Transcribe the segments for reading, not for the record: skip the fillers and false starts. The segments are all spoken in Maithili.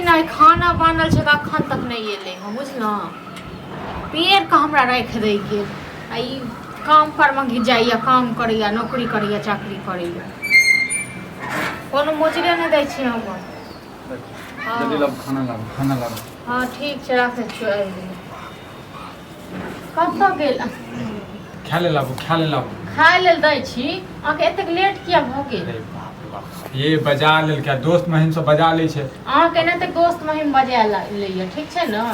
नहीं खाना बनल छै अखन तक नहीं एले हम बुझलौ पेड़ का हमरा राख दे के आई काम पर में जाइए काम करैया नौकरी करैया चाकरी करैया कोनो मोजरे नहीं दै छी हम जल्दी लब खाना लाब हाँ ठीक छै राखै छियै कतऽ गेल खा ले लाबू खाय लेल दै छी अहाँके एतेक लेट किया भऽ गेल ये बजा लेल क्या दोस्त महिम से बजा ले छै अहाँके ने तऽ दोस्त महिम बजा लैया ठीक छै ने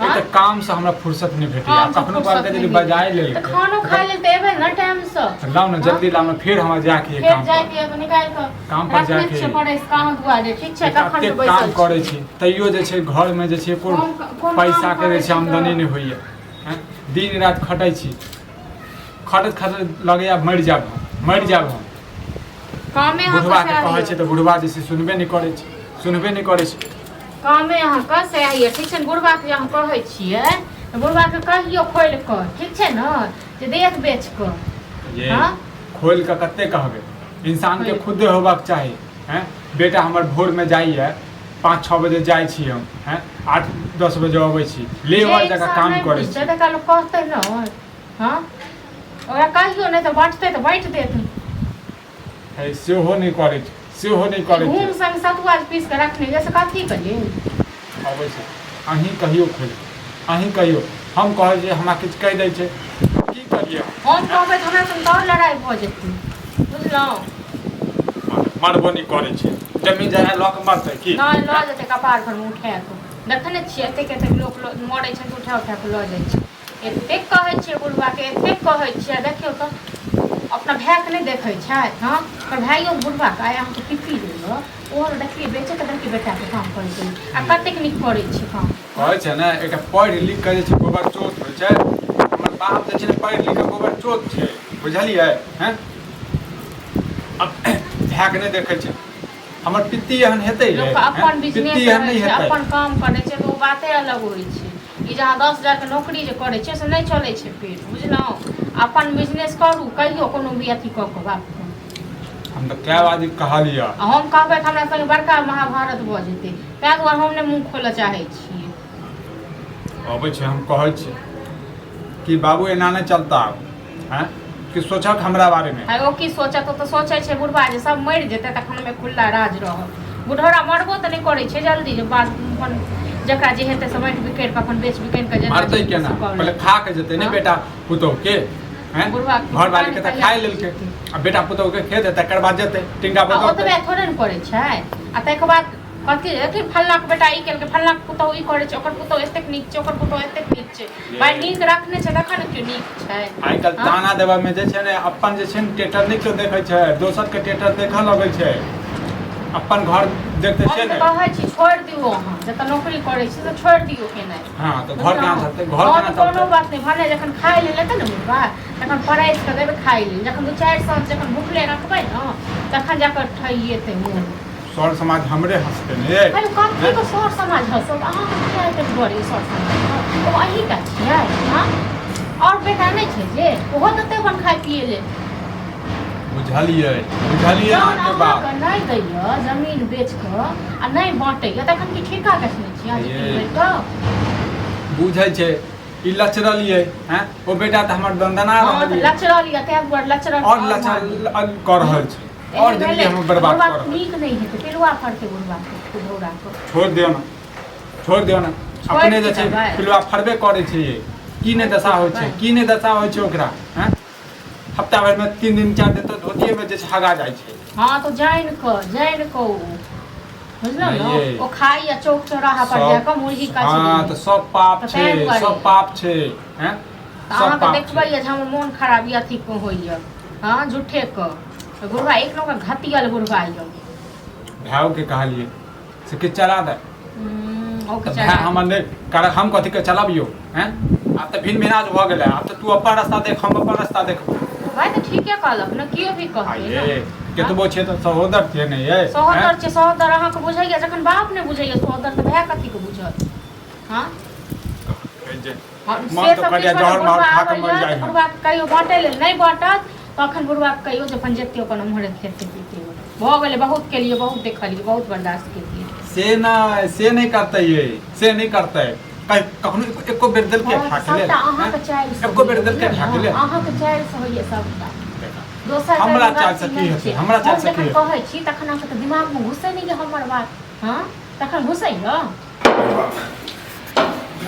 एते काम से हमरा फुर्सत नहीं भेटैया कखनो काल के जल्दी बजाय लेल तऽ खानो खाय लेल तऽ एबै न टाइम से लाओ ना जल्दी लाओ ना फिर हम जाके फेर काम जाय के निकाल के काम पर जाके छै पड़ै कहाँ दुआरे ठीक छै कखन कते बैसल काम करै छी तैयो जे छै घर में जे छै एको पैसा के जे छै आमदनी नहीं होइया हैं दिन रात खटै छी खटत लगैया मर जाब हम कामे अहाँ बुढ़वा के कसे कहै छै तऽ बुढ़वा जे छै सुनबे नहीं करै छै कामे अहाँ कसे आइए ठीक छै बुढ़वा के अहाँ कहै छियै तऽ बुढ़वा के कहियो खोल कऽ ठीक छै ने जे देख बेच कऽ ये खोल के कते कहबे इंसान के खुद होबाक चाही हैं बेटा हमर भोर में जाइए 5-6 बजे जाइ छी हम हैं 8-10 बजे अबै छी लेबर जगह काम करै छी तऽ काल कहतै न हां ओकरा कहियो नहीं तऽ बांटतै तऽ बांट देतै है सेहो नहीं करै छै घूम संग सतुआ पीस के रखने जैसे कथी करिए अबै छै अहीं कहियो खोल अहीं कहियो हम कहै जे हमरा किछ कह दै छै की करिए हम कहबै तऽ हमरा संग और लड़ाई भऽ जेतै बुझलौ मरबो नहीं करै छै जमीन जायदाद लऽ के मरतै की नहीं लऽ जेतै कपार पर में उठा के देखने छियै एतेक लोक मरै छै तऽ उठा के लऽ जाइ छै एतेक कहै छियै बुढ़वा के एतेक कहै छियै देखियौ तऽ अपना भाई के नहीं देखै छै हाँ पर भाइयों बुढ़वा के आय अहाँके पिपी देलऽ ओहो देखिए बेचे के देखिए बेटा के काम करै छै आ कतेक नीक करै छै काम कहै छै ने एकटा पढ़ लिख के जे छै गोबर चोत होइ छै हमर बाप जे छै पढ़ लिख के गोबर चोत छै बुझलियै हैं अब भाई के नहीं देखै छै हमर पित्ती एहन हेतै लोक अपन बिजनेस करै छै अपन काम करै छै तऽ ओ बाते अलग होइ छै ई जहाँ 10,000 के नौकरी जे करै छै से नहीं चलै छै पेट बुझलहुँ अपन बिजनेस करू कहियो कोनो भी अथी कऽ के बाप हम तऽ कए बाजी कहलियै हम कहबै तऽ हमरा संगे बड़का महाभारत भऽ जेतै ताहि दुआरे हम नहि मुँह खोलऽ चाहै छियै अबै छै हम कहै छी कि बाबू एना नहीं चलता हैं कि सोचक हमरा बारे में ओ की सोचत तो सोचै छै बुढ़वा जे सब मरि जेतै तखन में खुला राज रहत बुढ़ौरा मरबो तऽ नहीं करै छै जल्दी जे बात अपन जकरा जे हेतै से माटि बिकेट के अपन बेच बिकेट के मरतै केना पहले खा के जेतै ने बेटा पुतौ के हैं घर वाली के तऽ खाय लेलकै आ बेटा पुतौ के खेतै तकर बाद जेतै टिंगा बदल ओतबे थोड़े न करै छै आ तकर बाद कथी कि फल्लां के बेटा ई केलकै फल्लां के पुतौ ई करै छै ओकर पुतौ एतेक नीक छै ओकर पुतौ एतेक नीक छै भाई नीक रखने छै देखा ने क्यों नीक छै आइ काल्हि ताना देबा में जे छै ने अपन जे छै ने टेटर नहीं क्यों देखै छै दोसर के टेटर देखऽ लगै छै अपन घर देखते छै ने कहै छी छोड़ दियौ अहाँ जतऽ नौकरी करै छी तऽ छोड़ दियौ के नहीं हां तो घर केना चलतै घर केना चलतै कोनो बात नहीं भने जखन खाय ले लेतै ने बुढ़वा तखन पराइस के देबै खाय ले जखन 2-4 साल जखन भूखले रखबै न तखन जाकर ठइएतै मुंह सर समाज हमरे हंसते ने अरे कथी को सर समाज हंसत अहाँ के क्या के बड़ी सर समाज ओ अही का छियै हां और बेटा नहीं छै जे ओहो तते अपन खाय पिए ले बुझलिए अहाँके बात नहीं दैया जमीन बेच के आ नहीं बांटैया तखन की ठेका कसने छियै अहाँ बुझै छै ई लचरलिए हैं ओ बेटा त हमर दंदना रहल है लचरलिए तै दुआर लचरल और लचरल कर रहल छै और जिंदगी हम बर्बाद कर रहल नीक नहीं हेतै पिलुआ फरते बुढ़वा के घोड़ा को छोड़ दियौ ना अपने जे छै पिलुआ फरबे करे छै की ने दशा होइ छै ओकरा हैं हफ्ता भर में 3 दिन 4 दिन तो धोतिए में जे हगा जाइ छै हां तो जाइन को बुझलौ न ओ खाई या चौक चौराहा पर जाके मुर्गी काट हां तो सब पाप छै हैं अहाँ के देखबै जे हमर मोन खराब या अथी को होइया हां झूठे क गुरुवा एक लोग घटियल गुरुवा यो भाव के कहलिए से के चला दे ओके चला हमर ने कर हम कथि के चलाबियो हैं अब त भिन भिनाज भ गेलै अब त तू अपन रास्ता देख हम अपन रास्ता देख भाई तो ठीक है कहलक न कियो भी कहते ये केतबो छै त सहोदर छै ने ये सहोदर छै सहोदर अहाँ के बुझैया जखन बाप ने बुझैया सहोदर त भाय कथि के बुझत हां मन तो करिया जहर मार खा के मर जाई बुढ़वा कहियो बांटे ले नहीं बांटत तखन बुढ़वा कहियो जे अपन जेते अपन हमरे खेते पीते भ गेलै बहुत के लिए बहुत देखलिए बहुत बर्दाश्त केलिए से नहीं करते ये से नहीं करते कखनो एको बेर दिल के ठाक ले एको बेर दिल के ठाक ले अहाँ के चाइल से होइए सबटा दोसर हमरा चाल से की है हमरा चाल से की है कहै छी तखन अहाँ के दिमाग में घुसै नहीं कि हमर बात हां तखन घुसै न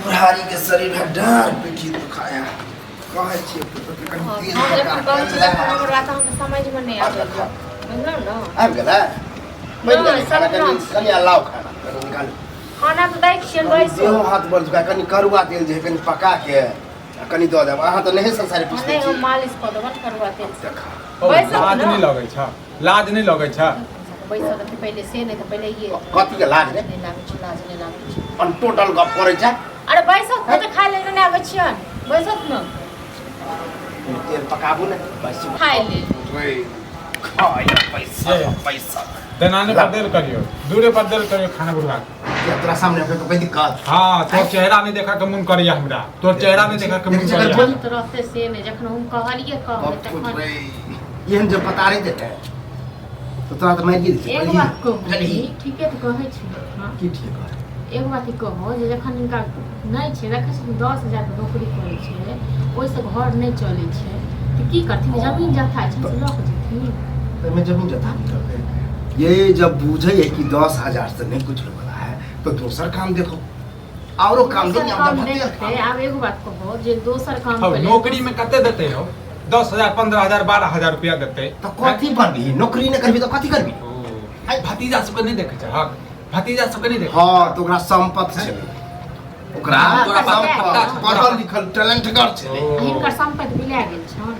बुढ़ारी के शरीर है डर पीठी दुखाया कहै छी हमर बात अहाँ समझ में नहीं आबै बुझलौ न आबि गेला बैठ गेल खाना कनी लाओ खाना निकाल खाना तो दै छियै बैसो देहो हाथ बड़ दुखा कनी करुआ तेल जे कनी पका के कनी दऽ देब अहाँ तो नहीं संसारी पीछ दै छी मालिश कऽ देबन करुआ तेल से लाज नहीं लगै छ लाज नहीं लगै छ बैसो त पहिले से नहीं त पहिले ये कथि के लाज रे नहीं लागै छ लाज नहीं लागै छ अन टोटल गप करै छ अरे बैसो त खाइ ले नै आबै छियन बैसो न तेल पकाबू ने बस खाइ ले ओए खाय पैसा पैसा देनाने पर देर करियो दूरे पर देर करियो खाना बुढ़ा तोरा सामने पे तो कोई दिक्कत हां तोर चेहरा नहीं देखा के मन करिया हमरा तोर चेहरा नहीं देखा के मन करिया तो रहते से नहीं जखन हम कहलिए कहबै तखन एहन जब पता नहीं देते तो तोरा तो मार दी एक बात कहू ठीके त कहै छी हां की ठीक है एक बात कहो जे जखन इनका नहीं छै देखै छी 10,000 के नौकरी करै छै ओइ से घर नहीं चलै छै त की करथिन जमीन जथा छै से लऽ के जेथिन मैं जमीन जता नहीं करते ये जब बूझे है कि 10,000 से नहीं कुछ वाला है तो दूसरा काम देखो औरो काम दे अब एगो बात कहो जे दोसर काम अब नौकरी में कते देते हो 10,000 15,000 12,000 रुपया देते तो कथी बनबी नौकरी नहीं करबी तो कथी करबी आई भतीजा सबके नहीं देखे छ हक भतीजा सबके नहीं देखे हां तो ओकरा संपत्ति छै ओकरा तोरा संपत्ति पढ़ल लिखल टैलेंटगर छै हिनकर संपत्ति बिला गेल छन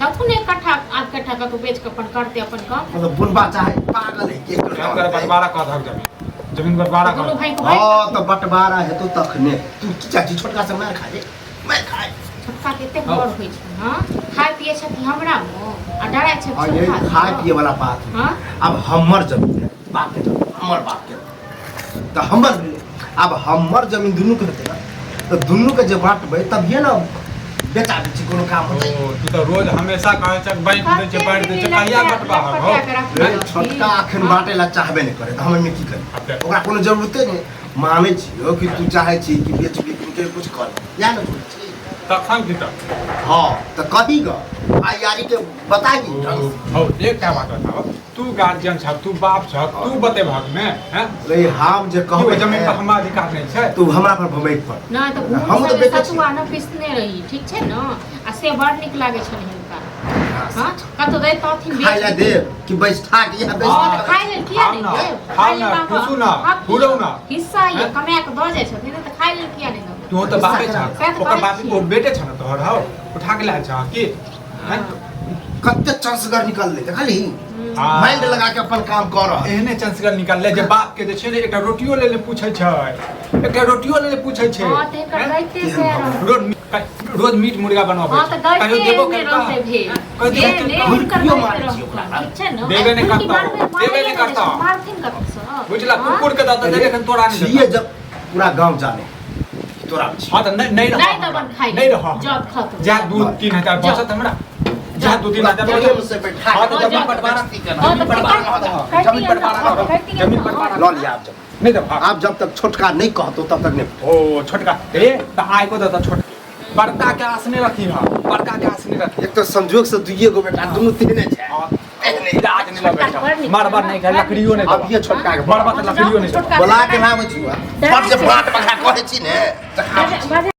दथुन एक कट्ठा आध कट्ठा का तो बेच के अपन करते अपन काम मतलब बुनबा चाहे पागल है के कर बंटवारा कर दहक जमीन बंटवारा कर दोनों भाई को हां तो बंटवारा है तो तखने तू की चाची छोटका से मार खा ले मैं खाए छोटका केते बड़ होई छै हां खाय पिए छथि हमरा मो आ डरै छै और ये खाए पिए वाला बात है हां अब हमर जमीन है बाप के हमर बाप के तो हमर अब हमर जमीन दुनू के होते ना तो दुनू के जे बांटबै तभिए ना बेटा बेटी कोनो काम होतै तू तो रोज हमेशा कहै छ बैंक दे छ बांट दे छ कहिया बंटवा हो छोटका अखन बांटे ला चाहबे नहीं करे तो हम में की करी ओकरा कोनो जरूरते नहीं माने छियो कि तू चाहे छी कि बेच बिक के कुछ कर या ना कुछ तखन की त हां तो कथी ग आ यारी के बताई हो एक क्या बात बताओ तू गार्जियन छ तू बाप छ तू बते भाग में हैं रे हम जे कहबै जमीन पर हमरा अधिकार नहीं छै तू हमरा पर भमैत पर ना तो हम तो बेटे छी सतुआ न पिसने रही ठीक छै न आ से बड़ नीक लागे छन हिनका हां कतो दै तथिन खाइ ला दे कि बैठा के यहाँ हां बैठ खाइ ले किया नहीं दे खाइ ना खुशु ना फुलौ ना हिस्सा ये कमा के द जाय छथिन त खाइ ले किया नहीं दो तू तो बापे छ ओकर बाप को बेटे छ न तोहर हो उठा के ला छ की कते चंसगर निकल ले देखली माइंड लगा के अपन काम कर रहा एहने चंसगर निकाल ले जे बाप के जे छै ने एकटा रोटियो ले ले पूछै छै एकटा रोटियो ले ले पूछै छै हां ते कर दैते से रोज मीट मुर्गा बनवाबै हां त दैते देबो करते भे ले हुनकर ठीक छै न देबे नहीं करता मारथिन कत बुझला कुकुर के दाता देबे खन तोरा नहीं ये जब पूरा गांव जाने तोरा हां त नहीं नहीं दबन खाइ नहीं रह जब खत जा दूध 3,000 बचत हमरा जा 2-3,000 पहले मुझसे बैठा हां तो जमीन बंटवारा जमीन बंटवारा लो लिया आप जब नहीं दब आप जब तक छोटका नहीं कहतो तब तक नहीं ओ छोटका ए त आय को दाता छोट बड़का के आसने रखी हां बड़का के आसने रखी एक तो संजोग से दुइये गो बेटा दोनों तीने छै इलाज नहीं लगे मारबार नहीं कर लकड़ियों नहीं अब ये छोटका के मारबार लकड़ियों नहीं बोला के नाम छुआ पर जे बात बखा कहै छी ने